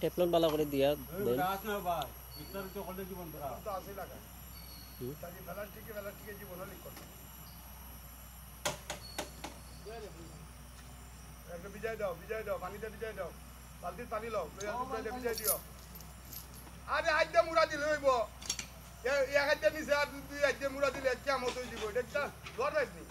Teflon বালা করে দিয়া ভিজাই দাও পানিতে ভিজাই দাও বালতির পানি লও ভিজাই দিও আরে আইতে মুড়া দিলে হইব এক আইতে নিচে আর দুই আইতে মুড়া দিলে কেমন হয়ে যাব এটা গরম নি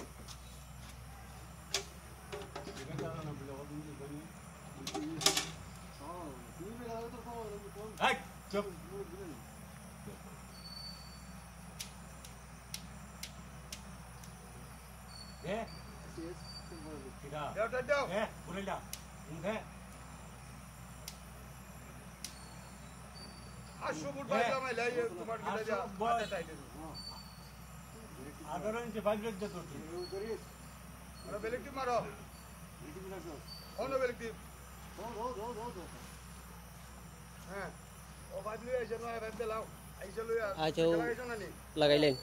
লাগাইলেন